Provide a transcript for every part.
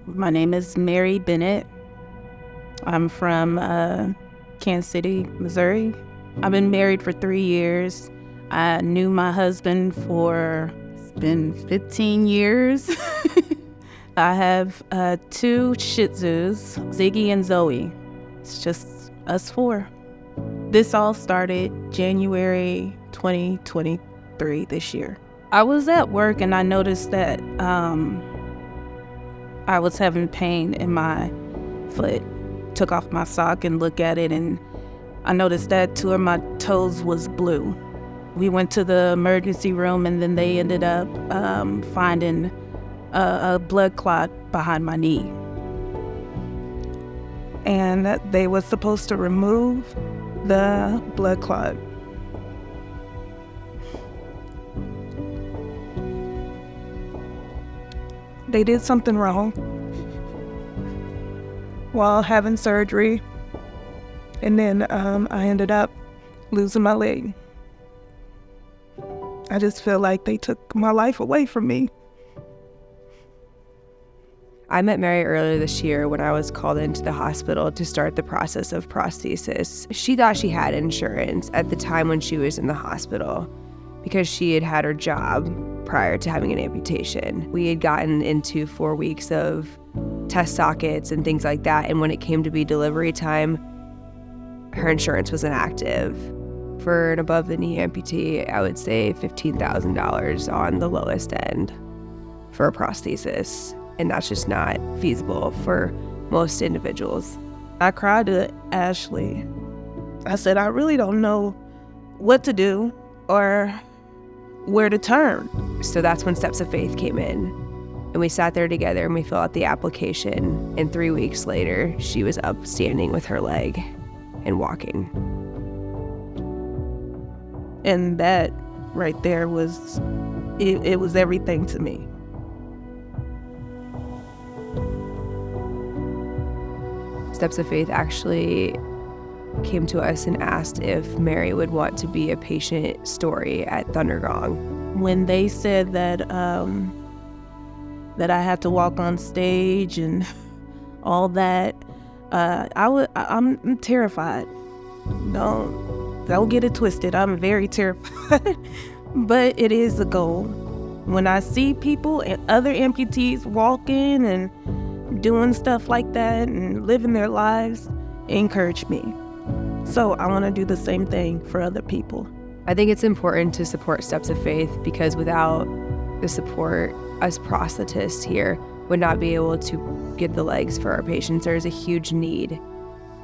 My name is Meri Bennett. I'm from Kansas City, Missouri. I've been married for 3 years. I knew my husband for, it's been 15 years. I have 2 Shih Tzus, Ziggy and Zoe. It's just us 4. This all started January 2023 this year. I was at work and I noticed that I was having pain in my foot. Took off my sock and looked at it, and I noticed that 2 of my toes was blue. We went to the emergency room, and then they ended up finding a blood clot behind my knee. And they were supposed to remove the blood clot. They did something wrong while having surgery, and then I ended up losing my leg. I just feel like they took my life away from me. I met Meri earlier this year when I was called into the hospital to start the process of prosthesis. She thought she had insurance at the time when she was in the hospital because she had had her job prior to having an amputation. We had gotten into 4 weeks of test sockets and things like that, and when it came to be delivery time, her insurance was inactive. For an above-the-knee amputee, I would say $15,000 on the lowest end for a prosthesis, and that's just not feasible for most individuals. I cried to Ashley. I said, I really don't know what to do or where to turn. So that's when Steps of Faith came in. And we sat there together and we filled out the application. And 3 weeks later, she was up standing with her leg and walking. And that right there was, it was everything to me. Steps of Faith actually came to us and asked if Meri would want to be a patient story at Thundergong. When they said that that I had to walk on stage and all that, I'm terrified. Don't get it twisted. I'm very terrified, but it is a goal. When I see people and other amputees walking and doing stuff like that and living their lives, it encouraged me. So I want to do the same thing for other people. I think it's important to support Steps of Faith because without the support, us prosthetists here would not be able to get the legs for our patients. There's a huge need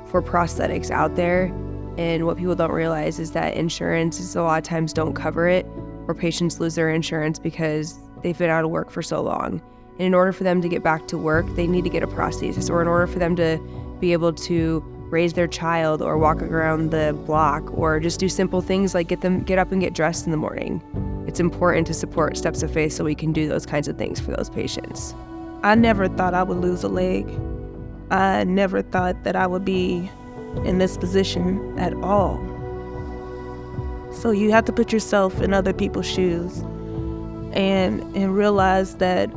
for prosthetics out there, and what people don't realize is that insurance a lot of times don't cover it, or patients lose their insurance because they've been out of work for so long. And in order for them to get back to work, they need to get a prosthesis, or in order for them to be able to raise their child or walk around the block or just do simple things like get up and get dressed in the morning. It's important to support Steps of Faith so we can do those kinds of things for those patients. I never thought I would lose a leg. I never thought that I would be in this position at all. So you have to put yourself in other people's shoes and realize that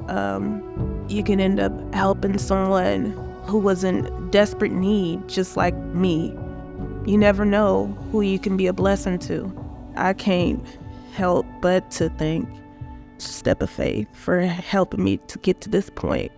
you can end up helping someone who was in desperate need, just like me. You never know who you can be a blessing to. I can't help but to thank Step of Faith for helping me to get to this point.